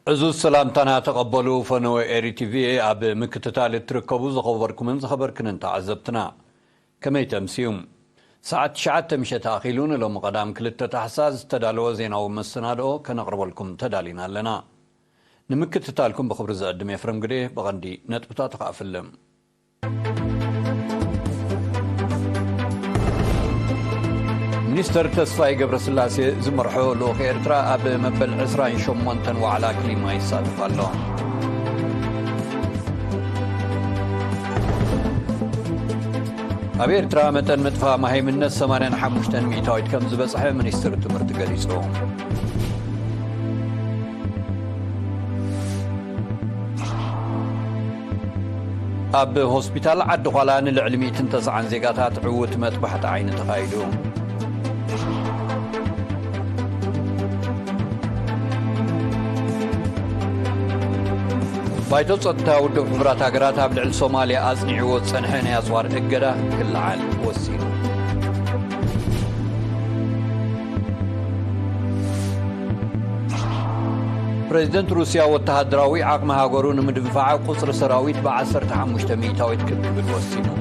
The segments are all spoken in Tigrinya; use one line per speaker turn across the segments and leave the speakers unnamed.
عزوز سلامتنا تقبلوا فنو إيري تي في أب مكتتال تركبوا زخبركم من زخبركن انت عزبتنا كما يتمسيوم ساعة شعات مش تأخيلون لو مقدام كلتا تحساز تدالوا زين أو مسنادو كنقرب لكم تدالينا لنا نمكتتالكم بخبر زقدم يفرم قديه بغندي نتبتا تقافلم منستر تسفاي قبرسلاسي زمرحو لو إرترا أب مبل عسرين شمونتن وعلى كلمة يصادف اللهم أب إرترا متن مدفع مهي من السمانين حموشتن ميتايد كم زبصح منستر تمرت قليسو أب هوسبيتال عد خلان العلمي تنتز عن زيقاتات عوت متبحت عين تقايدو بايتو صدتا ودو حبرات هاقرات هابلع الصوماليا أزني عوت سنحين يازوار إقرا كل عال وسينو بريزيدنت روسيا والتهدراوي عقم هاقرون مدفاع قصر سراويت بعصر تحمش تميتاويت كبير بالوسينو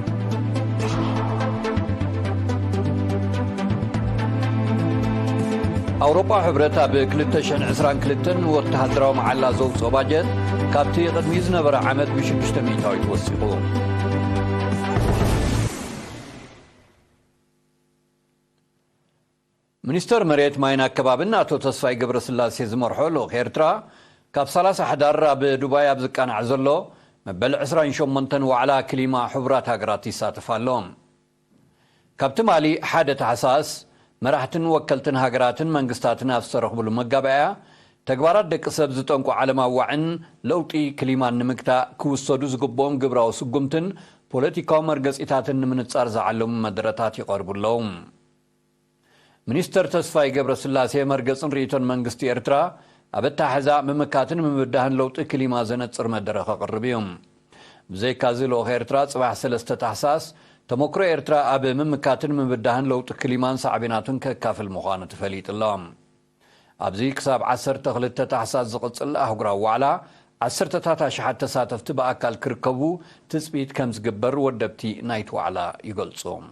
أوروبا حبرتها بكلتشن عسران كلتن والتهدراو معلا زوج صباجت كابتي قدميز نبر عمد بشبش تميتاويت وسيقو منستر مريت ماينا كبابنا تو تصفاي قبرسلاسي زمرحو لو خيرترا كاب 30 حدار بدبي ابزقان عزلو مبل 20 شمنتن وعلى كلمه حبرات هاقراتي ساتفالهم كابت مالي حادث حساس مراحتن وكلتن هاقراتن منقستاتن افسرخبلو مقابعه تقبارات دك سب زتنقو علما وعن لوطي كلمان نمكتا كوسودو زقبون قبراو سقمتن بوليتيكا مرقز إتاتن من تصار زعلهم مدرتات يقربو اللهم منستر تسفاي قبرسلاسي مرقزن ريتون منقستي إرترا أبتا حزاء ممكاتن ممدهن لوطي كلما زنت صر مدرخة قربيهم بزي كازيلو إرترا صباح سلسة تحساس تمكرو إرترا أب ممكاتن ممدهن لوطي كلمان صعبيناتن ككافل مخانة فليت اللهم أبزي كساب 10 تغلطة تحساس زقص الله أهقرا وعلا 10 تاتا شحات تساتفت بأكال كركبو تثبيت كمز قبر ودبتي نايت وعلا يقلصوم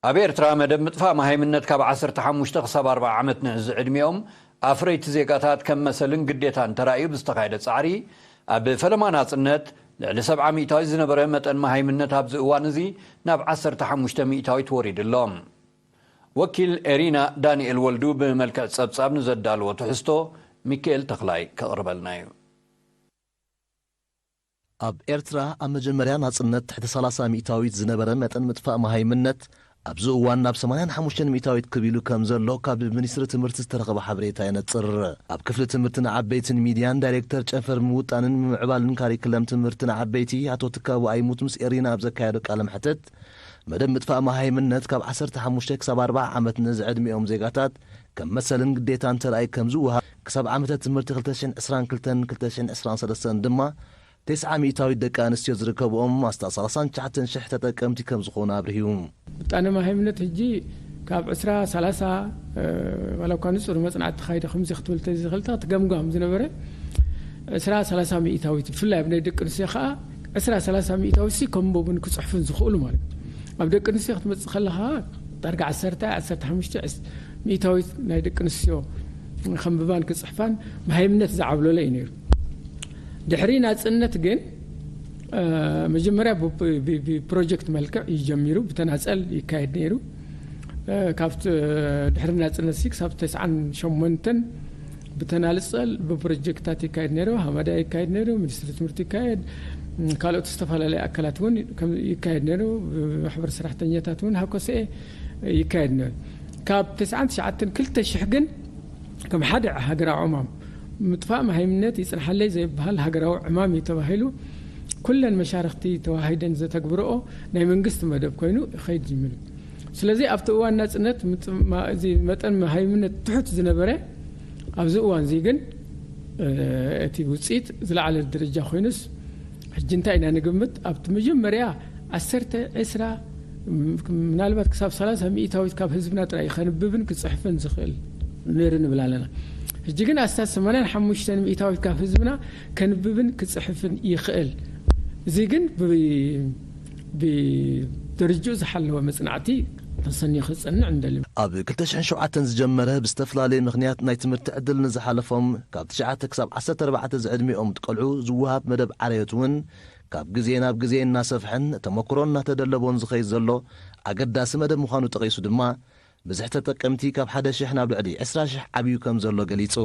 أبي إرترا مدب مطفى مهي منت كاب 10 تحموش تغصب 4 عمت نعز عدميهم أفريت زيقاتات كم مثلا قديتان ترائيب استقايدة سعري أبي فلمانات النت لسبعة ميتاي زنبره متن مهي منت هابز اوانزي ناب 10 تحموش ميتاي توريد اللهم وكيل إرينا دانيال ولدو بملكة سبساب نزدال وتحستو ميكيل تخلاي كقربلنايو
أب إرترا أم جمريان هاتسنت تحت 30 ميتاويت زنبره متن متفاء مهي منت أبزو وان ناب 85 ميتاويت كبيلو كامزلو كاب منستر تمرت استرقب حبريتا ينتصر أب كفل تمرتنا عبيتن ميديان دايركتر جفر موطانن معبالن كاريكلم تمرتنا عبيتي هاتو تكاو أي موتمس إرينا أبزكايدو كالم حتت مدام متفاء مهي منت كاب 15 كساب 4 عمت نزعد ميوم زيقاتات كم مثلا قديتان ترأي كمزوها كساب عمت تمرت 2023 دما 9 ميتاوي دكان استيو زركبهم استاصلسان شحتن شحته تقمتي كم زخونا ابرهيوم
انا ما هيمنت هجي كاب 30 ولو كان صور مصنعت خايده 5 ختولت زغلتا تقمقم زنبره 30 ميتاوي فلا ابن دق نسيخا 30 ميتاوي سي كمبو بن كصحفن زخول مالك ابدا كنسيخ تمص خلها طرق 15 ميتاوي ناي دق نسيو خمبان كصحفان ما هيمنت زعبلو لي نير دحرينا صنت جن مجمريا ببروجكت ملكا يجميرو بتناصل يكايد نيرو كافت دحرنا صنت 6 هاب 9 شمونتن بتناصل ببروجكتات يكايد نيرو همدا يكايد نيرو منستر تمرت يكايد كالوت استفالالي اكلات ون يكايد نيرو محبر سرحتنياتات ون هاكوسي يكايد نيرو كاب 9 شعتن كلتا شحقن كم حدا هاقرا عمام متفاهم هاي منت يصلح لي زي بهال هاجرو عمامي تباهلو كل المشارختي تواهيدن زي تكبرؤ ناي منقست مدب كوينو خيد جميل سلازي افتوان نصنت ما زي متن هاي منت تحت زنبره ابزوان زيغن اتي وصيت زلعل الدرجه خوينس حجنتا انا نقمت ابت مجمريا 10 اسرا ምናልባት ክሳብ 30 ሚእታዊት ካብ ህዝብና ጥራይ ከንብብን ክጽሕፍን ዝኽእል ነይርን ብላለና ሕጂ ግን ኣስታት 85 ሚእታዊት ካብ ህዝብና ከንብብን ክጽሕፍን ይኽእል እዚ ግን ብደረጃ ዝሓለወ መጽናዕቲ ተሰኒ ክጽንዕ እንደሊ
ኣብ 2007 ዝጀመረ ብዝተፈላለየ ምኽንያት ናይ ትምህርቲ ዕድል ንዝሓለፎም ካብ 9 ክሳብ 14 ዝዕድሚኦም ትቆልዑ ዝውሃብ መደብ ዓርየት እውን ካብ ግዜ ናብ ግዜ እናሰፍሐን ተመክሮን እናተደለቦን ዝኸይድ ዘሎ ኣገዳሲ መደብ ምዃኑ ጠቒሱ ድማ ብዙሕ ተጠቀምቲ ካብ 1,000 ናብ ልዕሊ 20,000 ዓብዩ ከም ዘሎ ገሊጹ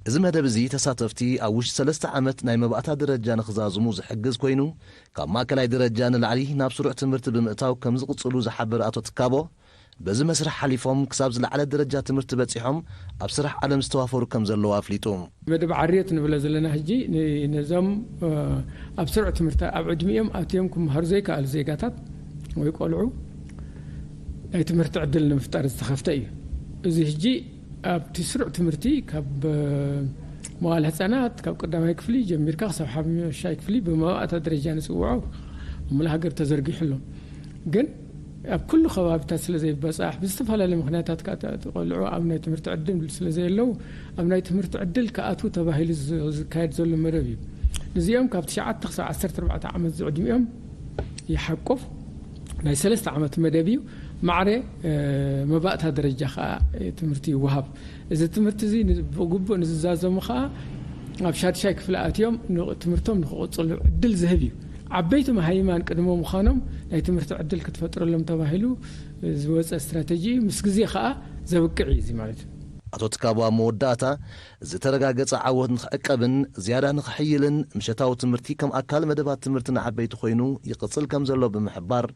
እዚ መደብ እዚ ተሳተፍቲ ኣብ ውሽጢ 3 ዓመት ናይ መባእታ ደረጃ ንኽዛዝሙ ዝሕግዝ ኮይኑ ካብ ማእከላይ ደረጃ ንላዕሊ ናብ ስሩዕ ትምህርቲ ብምእታው ከም ዝቕጽሉ ዝሓብር ኣቶ ትካቦ በዚ መስርሕ ሓሊፎም ክሳብ ዝለዓለ ደረጃ ትምህርቲ በፂሖም ኣብ ስራሕ ዓለም ዝተዋፈሩ ከም ዘለዎ ኣፍሊጡ
መደብ ዓርየት ንብለ ዘለና ሕጂ ነዞም ኣብ ስሩዕ ትምህርቲ ኣብ ዕድሚኦም ኣትዮም ክመሃሩ ዘይከኣሉ ዜጋታት ወይ ቆልዑ ናይ ትምህርቲ ዕድል ንምፍጣር ዝተኸፍተ እዩ እዚ ሕጂ ኣብቲ ስሩዕ ትምህርቲ ካብ መዋዕለ ህፃናት ካብ ቀዳማይ ክፍሊ ጀሚርካ ክሳብ 5ይ ክፍሊ ብመባእታ ደረጃ ንፅውዖ ሙሉ ሃገር ተዘርጊሑሎም ግን ኣብ ኩሉ ከባቢታት ስለ ዘይበጻሕ ብዝተፈላለዩ ምኽንያታት ተቆልዑ ኣብ ናይ ትምህርቲ ዕድል ስለ ዘየለው ኣብ ናይ ትምህርቲ ዕድል ከኣቱ ተባሂሉ ዝካየድ ዘሎ መደብ እዩ እዚኦም ካብ 9 ክሳብ 14 ዓመት ዝዕድሚኦም ይሓቆፍ ናይ 3 ዓመት መደብ እዩ ማዕረ መባእታ ደረጃ ከዓ ትምህርቲ ይወሃብ እዚ ትምህርቲ እዚ ብግቡእ ንዝዛዘሙ ከዓ ኣብ 6ይ ክፍሊ ኣትዮም ትምህርቶም ንኽቕጽሉ ዕድል ዝህብ እዩ ዓበይቲ መሃይማን ቅድሞ ምዃኖም ናይ ትምህርቲ ዕድል ክትፈጥረሎም ተባሂሉ ዝወፀ ስትራቴጂ ምስ ግዜ ከዓ ዘብቅዕ እዩ ማለት እዩ
ኣቶ ትካቦ መወዳእታ ዝተረጋገፀ ዓወት ንኽዕቀብን ዝያዳ ንኽሕይልን ምሸታዊ ትምህርቲ ከም ኣካል መደባት ትምህርቲ ንዓበይቲ ኮይኑ ይቕጽል ከም ዘሎ ብምሕባር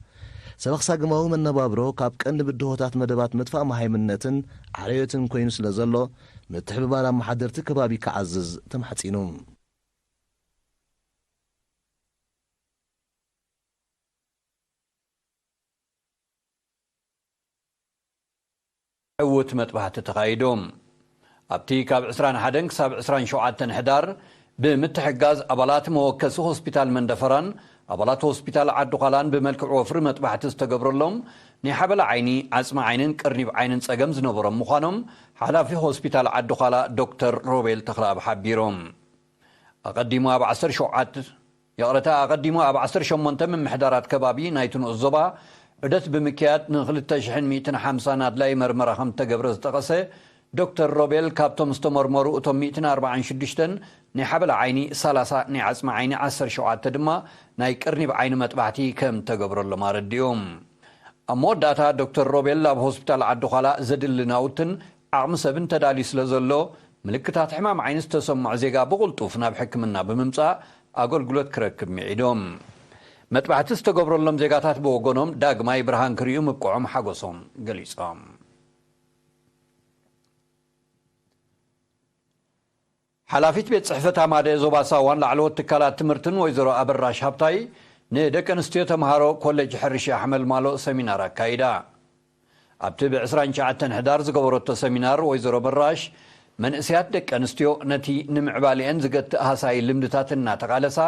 ሰበኽሳግማዊ መነባብሮ ካብ ቀንዲ ብድሆታት መደባት መጥፋእ መሃይምነትን ዓርየትን ኮይኑ ስለ ዘሎ ምትሕብባር ኣመሓደርቲ ከባቢ ክዓዝዝ ተማሕጺኑ
ዕውት መጥባሕቲ ተኻይዶም ኣብቲ ካብ 21 ክሳብ 27 ሕዳር ብምትሕጋዝ ኣባላት መወከሲ ሆስፒታል መንደፈራን ኣባላት ሆስፒታል ዓዲ ኋላን ብመልክዕ ወፍሪ መጥባሕቲ ዝተገብረሎም ናይ ሓበላ ዓይኒ ዓጽሚ ዓይንን ቅርኒብ ዓይንን ጸገም ዝነበሮም ምዃኖም ሓላፊ ሆስፒታል ዓዲ ኋላ ዶክተር ሮቤል ተኽለኣብ ሓቢሮም ኣቐዲሙ ኣብ 18 ምምሕዳራት ከባቢ ናይቲ ንዕዞባ ዑደት ብምክያድ ን2150 ኣድላይ መርመራ ከም ተገብረ ዝጠቐሰ ዶክተር ሮቤል ካብቶም ዝተመርመሩ እቶም 146 ናይ ሓበላ ዓይኒ 30 ናይ ዓጽሚ ዓይኒ 17 ድማ ናይ ቅርኒብ ዓይኒ መጥባሕቲ ከም ተገብረሎም ኣረዲኦም ኣብ መወዳእታ ዶክተር ሮቤል ኣብ ሆስፒታል ዓዲ ኋላ ዘድሊ ናውትን ዓቕሚ ሰብን ተዳልዩ ስለ ዘሎ ምልክታት ሕማም ዓይኒ ዝተሰምዑ ዜጋ ብቕልጡፍ ናብ ሕክምና ብምምጻእ ኣገልግሎት ክረክብ ሚዒዶም መጥባሕቲ ዝተገብረሎም ዜጋታት ብወገኖም ዳግማይ ብርሃን ክርዩ ምብቅዖም ሓጎሶም ገሊጾም ሓላፊት ቤት ጽሕፈት ኣማደ ዞባ ሳዋን ላዕለዎት ትካላት ትምህርትን ወይዘሮ ኣበራሽ ሃብታይ ንደቂ ኣንስትዮ ተምሃሮ ኮሌጅ ሕርሻ ሓመልማሎ ሰሚናር ኣካይዳ ኣብቲ ብ29 ሕዳር ዝገበረቶ ሰሚናር ወይዘሮ በራሽ መንእስያት ደቂ ኣንስትዮ ነቲ ንምዕባሊአን ዝገትእ ሃሳይ ልምድታት እናተቃለሳ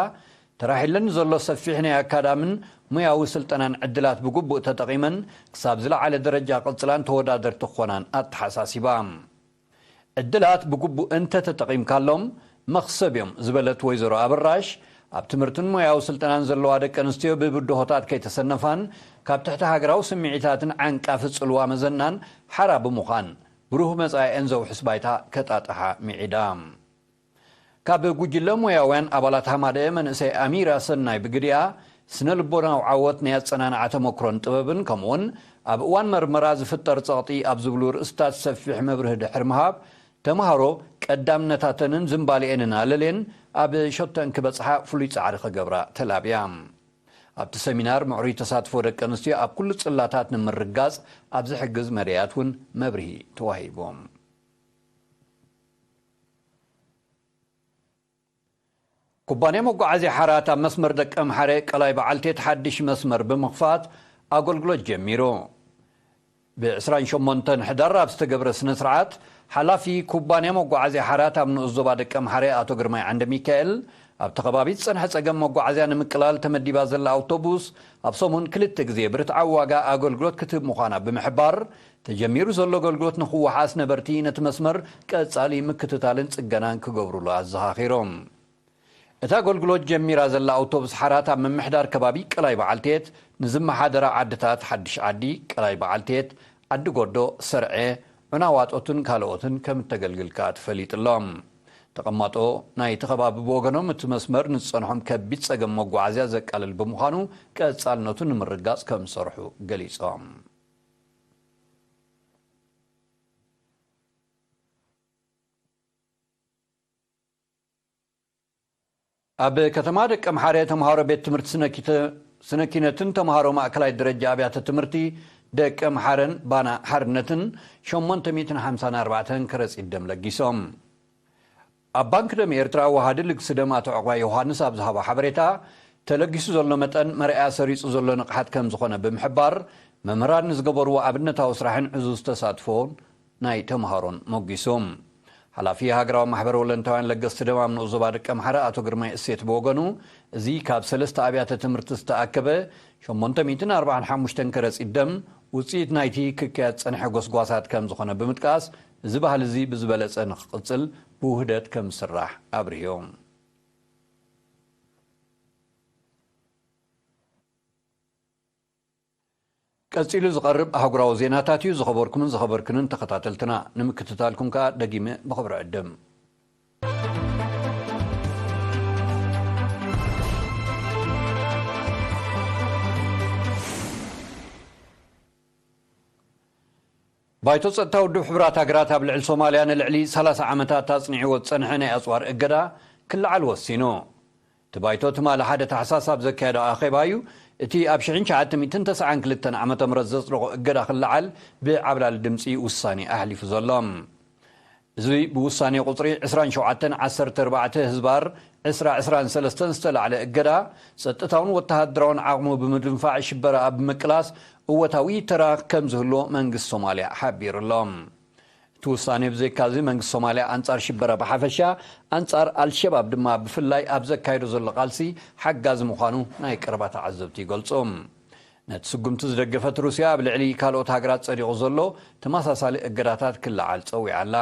ተራሒለን ዘሎ ሰፊሕ ናይ ኣካዳምን ሙያዊ ስልጠናን ዕድላት ብግቡእ ተጠቒመን ክሳብ ዝለዓለ ደረጃ ቅልጽላን ተወዳደርቲ ክኾናን ኣተሓሳሲባ ዕድላት ብግቡእ እንተ ተጠቒምካሎም መኽሰብ እዮም ዝበለት ወይዘሮ ኣበራሽ ኣብ ትምህርትን ሙያዊ ስልጠናን ዘለዋ ደቂ ኣንስትዮ ብብድሆታት ከይተሰነፋን ካብ ትሕቲ ሃገራዊ ስምዒታትን ዓንቃፍ ጽልዋ መዘናን ሓራ ብምዃን ብሩህ መጻኤን ዘውሕስ ባይታ ከጣጥሓ ሚዒዳ ካብ ጉጅለ ሙያውያን ኣባላት ሃማደ መንእሰይ ኣሚራ ሰናይ ብግድያ ስነ ልቦናዊ ዓወት ናይ ኣጸናንዓ ተመክሮን ጥበብን ከምኡውን ኣብ እዋን መርመራ ዝፍጠር ጸቕጢ ኣብ ዝብሉ ርእስታት ሰፊሕ መብርህ ድሕሪ ምሃብ ተምሃሮ ቀዳምነታተንን ዝምባሊአንን ኣለሌን ኣብ ሸቶን ክበጽሓ ፍሉይ ጻዕሪ ክገብራ ተላብያ ኣብቲ ሰሚናር ምዕሩይ ተሳትፎ ደቂ ኣንስትዮ ኣብ ኩሉ ጽላታት ንምርጋጽ ኣብ ዝሕግዝ መድያት እውን መብርሂ ተዋሂቦም ኩባንያ መጓዓዝያ ሓራት ኣብ መስመር ደቂ ኣምሓረ ቀላይ በዓልቴት ሓድሽ መስመር ብምኽፋት ኣገልግሎት ጀሚሩ ብ28 ሕዳር ኣብ ዝተገብረ ስነ ስርዓት ሓላፊ ኩባንያ መጓዓዝያ ሓራት ኣብ ንዕዞባ ደቂ ኣምሓረ ኣቶ ግርማይ ዓንደ ሚካኤል ኣብ ተኸባቢት ጸንሐ ጸገም መጓዓዝያ ንምቅላል ተመዲባ ዘላ ኣውቶቡስ ኣብ ሰሙን ክልተ ግዜ ብርትዓዊ ዋጋ ኣገልግሎት ክትህብ ምዃና ብምሕባር ተጀሚሩ ዘሎ ኣገልግሎት ንኽወሓስ ነበርቲ ነቲ መስመር ቀጻሊ ምክትታልን ጽገናን ክገብሩሉ ኣዘኻኺሮም። እታ ኣገልግሎት ጀሚራ ዘላ ኣውቶቡስ ሓራት ኣብ ምምሕዳር ከባቢ ቀላይ በዓልቴት ንዝመሓደራ ዓድታት ሓድሽ ዓዲ ቀላይ በዓልቴት ዓዲ ጎዶ ሰርዐ ዑናዋጦትን ካልኦትን ከም እተገልግልካ ትፈሊጥሎም። ተቐማጦ ናይ ተኸባቢ ብወገኖም እቲ መስመር ንዝጸንሖም ከቢድ ጸገም መጓዓዝያ ዘቃልል ብምዃኑ ቀጻልነቱ ንምርጋጽ ከም ዝሰርሑ ገሊጾም። ኣብ ከተማ ደቀ መሓረ ተምሃሮ ቤት ትምህርቲ ስነኪነትን ተምሃሮ ማእከላይ ደረጃ ኣብያተ ትምህርቲ ደቀ መሓረን ባና ሓርነትን 854 ከረጺት ደም ለጊሶም። ኣብ ባንክ ደም ኤርትራ ወሃዲ ልግሲ ደም ኣቶ ዕቋይ ዮሃንስ ኣብ ዝሃቦ ሓበሬታ ተለጊሱ ዘሎ መጠን መርኣያ ሰሪጹ ዘሎ ንቕሓት ከም ዝኾነ ብምሕባር መምህራን ንዝገበርዎ ኣብነታዊ ስራሕን ዕዙዝ ተሳትፎን ናይ ተምሃሮን መጊሶም። ሓላፊ ሃገራዊ ማሕበር ወለንታውያን ለገስቲ ደም ኣብ ንኡዞባ ደቀ መሓረ ኣቶ ግርማይ እሴት ብወገኑ እዚ ካብ 3 ኣብያተ ትምህርቲ ዝተኣከበ 845 ከረጺት ደም ውፅኢት ናይቲ ክካየድ ጸንሐ ጎስጓሳት ከም ዝኾነ ብምጥቃስ እዚ ባህሊ እዚ ብዝበለጸ ንኽቕጽል ብውህደት ከም ዝስራሕ ኣብርሂዮም። ቀፂሉ ዝቐርብ ኣህጉራዊ ዜናታት እዩ። ዝኸበርኩምን ዝኸበርክንን ተኸታተልትና ንምክትታልኩም ከዓ ደጊመ ብኽብሪ ዕድም። ባይቶ ጸጥታ ውድብ ሕብራት ሃገራት ኣብ ልዕሊ ሶማልያ ንልዕሊ 30 ዓመታት ኣጽኒዕዎ ዝጸንሐ ናይ ኣጽዋር እገዳ ክለዓል ወሲኑ። እቲ ባይቶ ትማሊ 1 ታሕሳስ ኣብ ዘካየዶ ኣኼባ እዩ እቲ ኣብ 1992 ዓ.ም ዘጽድቆ እገዳ ክለዓል ብዓብላሊ ድምፂ ውሳኔ ኣሕሊፉ ዘሎ። እዚ ብውሳኔ ቁጽሪ 2714 ህዝባር 2023 ዝተለዓለ እገዳ ጸጥታውን ወተሃደራውን ዓቕሙ ብምድንፋዕ ሽበራ ኣብ ምቅላስ እወታዊ ተራ ከም ዝህሎ መንግስቲ ሶማልያ ሓቢሩሎም። እቲ ውሳኔ ብዘይካዚ መንግስቲ ሶማልያ አንጻር ሽበራ ብሓፈሻ አንጻር አልሸባብ ድማ ብፍላይ ኣብ ዘካይዶ ዘሎ ቃልሲ ሓጋዝ ምዃኑ ናይ ቀረባ ተዓዘብቲ ይገልጹም። ነቲ ስጉምቲ ዝደገፈት ሩስያ ኣብ ልዕሊ ካልኦት ሃገራት ጸዲቑ ዘሎ ተመሳሳሊ እገዳታት ክለዓል ፀዊዓላ።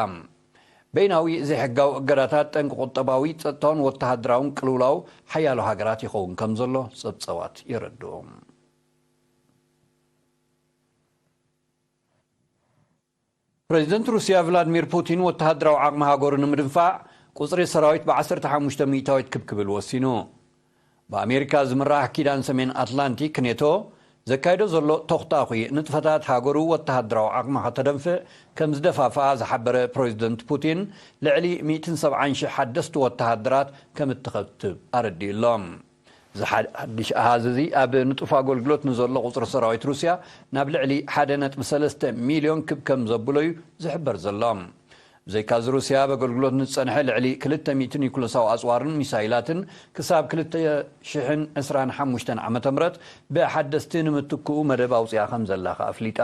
በይናዊ ዘይሕጋዊ እገዳታት ጠንቂ ቁጠባዊ ጸጥታውን ወተሃደራውን ቅልውላው ሓያሎ ሃገራት ይኸውን ከም ዘሎ ጸብጸባት ይረድኡ። ፕሬዚደንት ሩስያ ቭላድሚር ፑቲን ወተሃደራዊ ዓቕሚ ሃገሩ ንምድንፋዕ ቁጽሪ ሰራዊት ብ15 ሚእታዊት ክብክብል ወሲኑ። በአሜሪካ ዝምራሕ ኪዳን ሰሜን አትላንቲክ ኔቶ ዘካይዶ ዘሎ ተኽታኺ ንጥፈታት ሃገሩ ወተሃደራዊ ዓቕሚ ከተደንፍዕ ከም ዝደፋፍኣ ዝሓበረ ፕሬዚደንት ፑቲን ልዕሊ 170,000 ሓደስቲ ወተሃደራት ከም እትኸትብ ኣረዲኡሎም። ዝሓድሽ ኣሃዝ እዚ ኣብ ንጡፍ ኣገልግሎት ንዘሎ ቁጽሪ ሰራዊት ሩስያ ናብ ልዕሊ 1.3 ሚልዮን ክብ ከም ዘብሎ እዩ ዝሕበር ዘሎ። ብዘይካዚ ሩስያ በአገልግሎት ንጸንሐ ልዕሊ 200 ኒኩለሳዊ ኣጽዋርን ሚሳይላትን ክሳብ 2025 ዓ.ም ብሓደስቲ ንምትክኡ መደብ ኣውፅያ ከም ዘላኸ ኣፍሊጣ።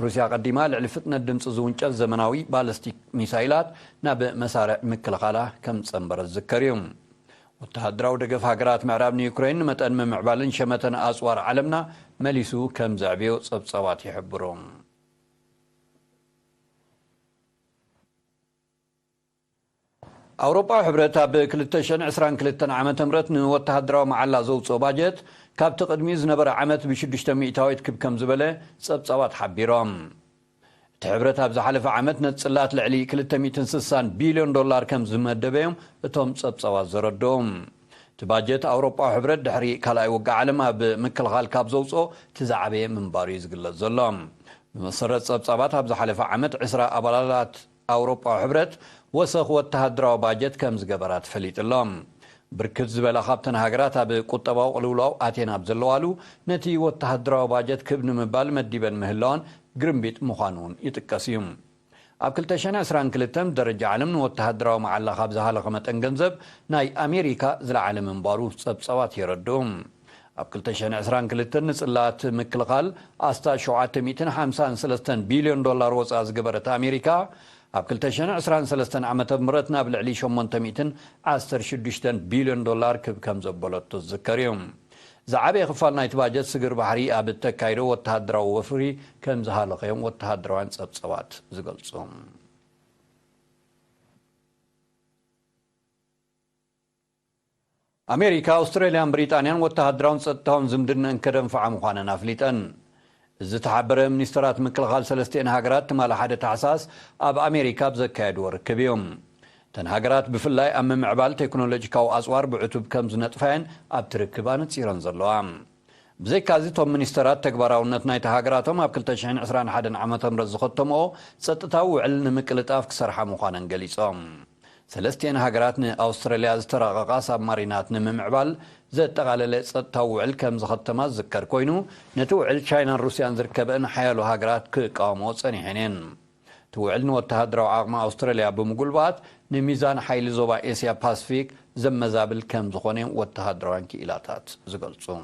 ሩስያ ቀዲማ ልዕሊ ፍጥነት ድምፂ ዝውንጨል ዘመናዊ ባለስቲክ ሚሳይላት ናብ መሳርዕ ምክልኻላ ከም ጸንበረት ዝዝከር እዩ። ወተሃደራዊ ደገፍ ሃገራት ምዕራብ ንዩክሬን መጠን ምምዕባልን ሸመተን ኣጽዋር ዓለምና መሊሱ ከም ዘዕብዮ ጸብጸባት ይሕብሩ። ኣውሮፓዊ ሕብረት ኣብ 2022 ዓመተ ምህረት ንወተሃደራዊ መዓላ ዘውፅኦ ባጀት ካብቲ ቅድሚ ዝነበረ ዓመት ብ6 ሚእታዊት ክብ ከም ዝበለ ጸብጸባት ሓቢሮም። እቲ ሕብረት ኣብ ዝሓለፈ ዓመት ነጽላት ልዕሊ 260 ቢልዮን ዶላር ከም ዝመደበ እዮም እቶም ጸብጸባት ዘረድኦም። እቲ ባጀት ኣውሮፓዊ ሕብረት ድሕሪ ካልኣይ ወጋዕ ዓለም ኣብ ምክልኻል ካብ ዘውፅኦ ትዛዕበየ ምንባሩ እዩ ዝግለጽ ዘሎ። ብመሰረት ጸብጸባት ኣብ ዝሓለፈ ዓመት 20 ኣባላት ኣውሮፓዊ ሕብረት ወሰኽ ወተሃደራዊ ባጀት ከም ዝገበራ ተፈሊጥሎም። ብርክት ዝበላ ካብተን ሃገራት ኣብ ቁጠባዊ ቅልውላው ኣቴና ብዘለዋሉ ነቲ ወተሃደራዊ ባጀት ክብ ንምባል መዲበን ምህላውን ግርምቢጥ ምዃኑን ይጥቀስ እዩ። ኣብ 2022 ደረጃ ዓለም ንወተሃደራዊ መዓላ ካብ ዝሃለኸ መጠን ገንዘብ ናይ ኣሜሪካ ዝለዓለ ምንባሩ ጸብጸባት ይረድኡ። ኣብ 2022 ንጽላት ምክልኻል ኣስታ 753 ቢልዮን ዶላር ወፃ ዝገበረት ኣሜሪካ ኣብ 2023 ዓመተ ምህረት ናብ ልዕሊ 816 ቢልዮን ዶላር ከም ዘበለቶ ዝዝከር እዩ ዝዓበየ ክፋል ናይቲ ባጀት ስግር ባሕሪ ኣብ እተካይዶ ወተሃደራዊ ወፍሪ ከም ዝሃለኸዮም ወተሃደራውያን ጸብጸባት ዝገልጹ ኣሜሪካ ኣውስትራልያን ብሪጣንያን ወተሃደራውን ጸጥታውን ዝምድነን ከደንፍዓ ምዃነን ኣፍሊጠን እዚ ተሓበረ ሚኒስትራት ምክልኻል ሰለስቲአን ሃገራት ትማሊ ሓደ ታሕሳስ ኣብ ኣሜሪካ ብዘካየድዎ ርክብ እዮም ተን ሃገራት ብፍላይ ኣብ ምምዕባል ቴክኖሎጂካዊ ኣጽዋር ብዕቱብ ከም ዝነጥፋየን ኣብ ትርክብ ኣነጺረን ዘለዋ ብዘይካዚ እቶም ሚኒስትራት ተግባራውነት ናይቲ ሃገራቶም ኣብ 2021 ዓመተ ምህረት ዝኸተምኦ ጸጥታዊ ውዕል ንምቅልጣፍ ክሰርሓ ምዃነን ገሊጾም ሰለስቲአን ሃገራት ንኣውስትራልያ ዝተራቐቓ ሳብማሪናት ንምምዕባል ዘጠቓለለ ጸጥታዊ ውዕል ከም ዝኸተማ ዝዝከር ኮይኑ ነቲ ውዕል ቻይናን ሩስያን ዝርከበን ሓያሎ ሃገራት ክቃወሞ ጸኒሐን እየን እቲ ውዕል ንወተሃደራዊ ዓቕሚ ኣውስትራልያ ብምጉልባት ንሚዛን ሓይሊ ዞባ ኤስያ ፓሲፊክ ዘመዛብል ከም ዝኾነ ወተሃደራውያን ክኢላታት ዝገልጹ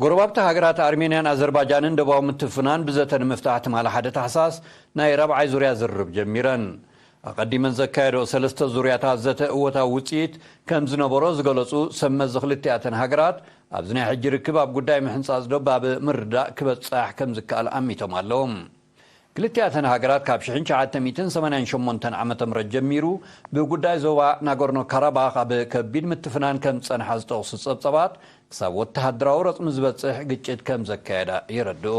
ጎረባብቲ ሃገራት ኣርሜንያን ኣዘርባይጃንን ደቡባዊ ምትፍናን ብዘተ ንምፍታሕ ትማሊ ሓደ ታሕሳስ ናይ ረብዓይ ዙርያ ዝርብ ጀሚረን ኣቐዲመን ዘካየዶ ሰለስተ ዙርያታት ዘተ እወታዊ ውፅኢት ከም ዝነበሮ ዝገለጹ ሰመዚ ክልቲኣተን ሃገራት ኣብዚ ናይ ሕጂ ርክብ ኣብ ጉዳይ ምሕንጻጽ ዶብ ምርዳእ ክበጽሕ ከም ዝከኣል ኣሚቶም ኣለዎም ክልቲኣተን ሃገራት ካብ 1988 ዓመተ ምህረት ጀሚሩ ብጉዳይ ዞባ ናጎርኖ ካራባኽ ኣብ ከቢድ ምትፍናን ከም ጸንሐ ዝጠቕሱ ጸብጸባት ክሳብ ወተሃደራዊ ረጽሚ ዝበጽሕ ግጭት ከም ዘካየዳ ይረድኡ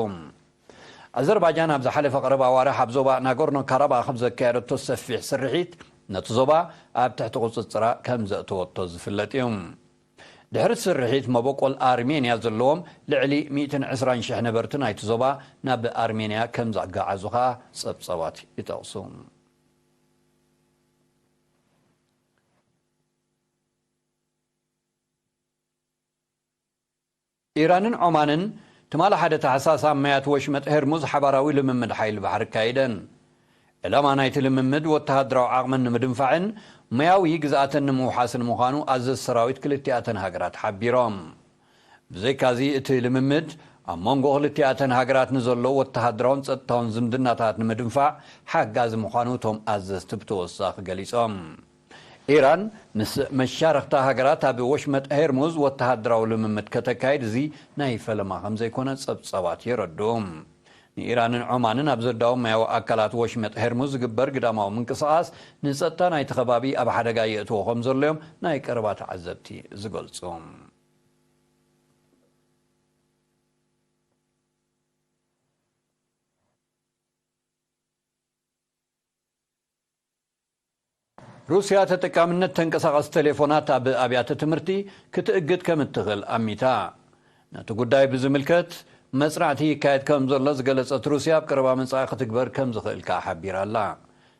ኣዘርባይጃን ኣብ ዝሓለፈ ቀረባ ኣዋርሕ ኣብ ዞባ ናጎርኖ ካራባኽ ዘካየደቶ ሰፊሕ ስርሒት ነቲ ዞባ ኣብ ትሕቲ ቁፅፅራ ከም ዘእተወቶ ዝፍለጥ እዩ ድሕሪ ስርሒት መበቆል ኣርሜንያ ዘለዎም ልዕሊ 120,000 ነበርቲ ናይቲ ዞባ ናብ ኣርሜንያ ከም ዘጋዓዙ ኸኣ ጸብጸባት ይጠቕሱ ኢራንን ዖማንን ትማሊ ሓደ ታሕሳስ ኣብ ማያት ወሽመጥ ሄርሙዝ ሓባራዊ ልምምድ ሓይሊ ባሕሪ ካይደን ዕላማ ናይቲ ልምምድ ወተሃደራዊ ዓቕመን ንምድንፋዕን ሙያዊ ግዝኣተን ንምውሓስን ምዃኑ ኣዘዝ ሰራዊት ክልቲኣተን ሃገራት ሓቢሮም ብዘይካዚ እቲ ልምምድ ኣብ መንጎ ክልቲኣተን ሃገራት ንዘሎ ወተሃደራውን ጸጥታውን ዝምድናታት ንምድንፋዕ ሓጋዚ ምዃኑ እቶም ኣዘዝቲ ብተወሳኺ ገሊጾም ኢራን ምስ መሻርክታ ሃገራት ኣብ ወሽመጥ ሄርሙዝ ወተሃደራዊ ልምምድ ከተካይድ እዚ ናይ ፈለማ ከም ዘይኮነ ጸብጸባት ይረድኡ ንኢራንን ዖማንን ኣብ ዘዳው ማያዊ ኣካላት ወሽመጥ ሄርሙዝ ዝግበር ግዳማዊ ምንቅስቓስ ንጸጥታ ናይቲ ከባቢ ኣብ ሓደጋ የእትዎ ከም ዘሎዮም ናይ ቀረባ ተዓዘብቲ ዝገልጹ روسيا تتكامنت تنقسقس تليفونات اب ابيات تمرتي كتاجد كم تخل اميتا نتغداي بزملكت مسرعتي كايد كم زله زغلصت روسيا بقربا منصا ختكبر كم زخل كا حبيرالا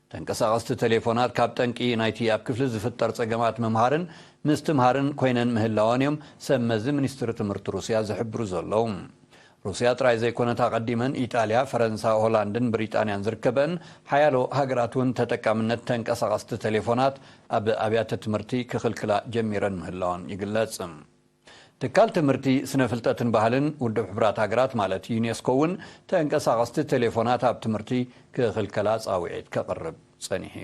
تنقسقس تليفونات كابتنقي نايتي اب كفل زفتر صقمات ممهارن مستمهارن كوينن مهلاونيم سمز منستر تمرت روسيا زحبرو زلوم روسيا تراي زي كونتا قديما ايطاليا فرنسا هولندن بريطانيا زركبن حيالو هاجراتون تتكامنت تنقسقست تليفونات اب ابيات تمرتي كخلكلا جميرن مهلاون يغلصم تكال تمرتي سنفلتاتن ባህልን ውድብ ሕብራት ሃገራት ማለት ዩኔስኮውን ተንቀሳቀስቲ ቴሌፎናት ኣብ ትምርቲ ክኽልከላ ጻውዒት ከቅርብ ጸኒሑ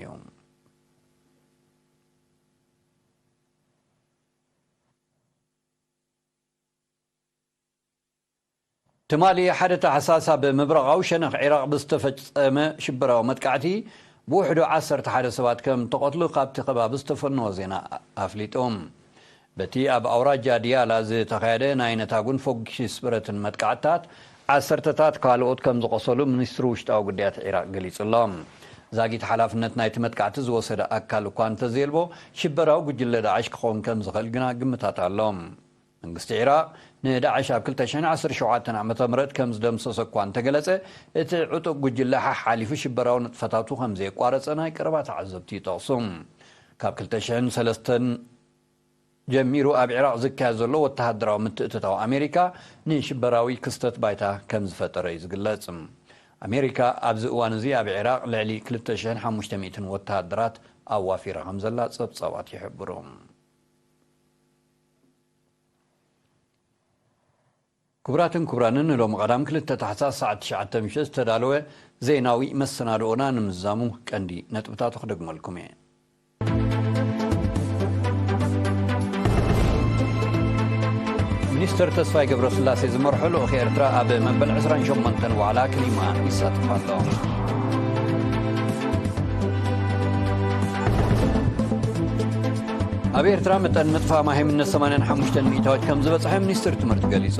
تمالي حدا تحساسا بمبرغاو شنخ عراق بستفجم شبراو متقعتي بوحدو 10 حدا سبات كم تقتلو قابتي قباب استفنو زينا افليتهم بتي اب اوراجا ديالا زي تخايده ناينتاغون فوكشي سبرتن متقعتات 10 تات كالوت كم زقصلو منستر وشتاو غديات عراق غليصلهم زاغيت حلافنت نايت متقعت زوسد اكل كوانت زيلبو شبراو غجل داعش كون كم زخل غنا غمتات اللهم منغست عراق نداعش اب 2017 عام تمرت كم زدمسس كوان تغلصه ات عطو غجل حالف شبراو نطفتاتو خمزه قارصنا قربات عزبتي توصم كاب 2003 جميرو اب عراق زكا زلو وتهدراو متتتاو امريكا نشبراوي كستت بايتا كم زفتر يزغلصم امريكا ابز اوانزي اب عراق لعلي 2500 وتهدرات اوافير همزلا صبصوات يحبروم كبراتن كبرانن لو مقدام كلتا تحساس ساعة 9 مشز تدالوه زيناوي مسنادونا نمزامو كاندي نتبتاتو خدقم لكم ሚኒስትር ተስፋይ ገብረስላሴ ዝመርሑ ልኡኽ ኤርትራ ኣብ መበል 28 ዋዕላ ክሊማ ይሳተፉ ኣለዉ ኣብ ኤርትራ መጠን ምጥፋእ ማሂምነት 85 ሚእታዎች ከም ዝበፅሐ ሚኒስትር ትምህርቲ ገሊጹ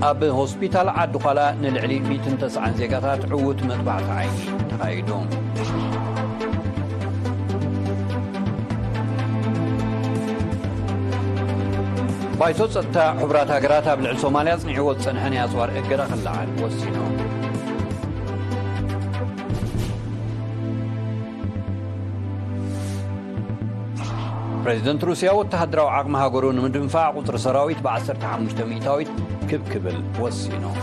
ኣብ ሆስፒታል ዓዲ ኋላ ንልዕሊ 190 ዜጋታት ዕውት መጥባዕቲ ዓይኒ ተኻይዱ ባይቶ ጸጥታ ሕብራት ሃገራት ኣብ ልዕሊ ሶማልያ ጽኒዕዎ ዝጸንሐ ናይ ኣጽዋር እገዳ ክለዓል ወሲኖም ፕሬዚደንት ሩስያ ወተሃደራዊ ዓቕሚ ሃገሩ ንምድንፋዕ ቁፅሪ ሰራዊት ብ15 ሚእታዊት ክብክብል ወሲኖም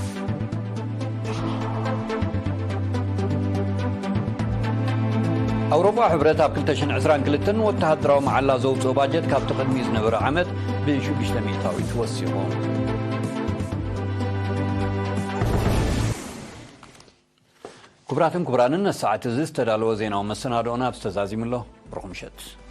أوروبا حبرت أب 2022 وتهدروا مع الله زوج باجت كابت قدمي زنبر عمد بيشو بيشتمي تاوي توسيهم كبراتن كبرانن الساعة تزيز تدالو زينا ومسنا دونا بستزازي من الله برقم شت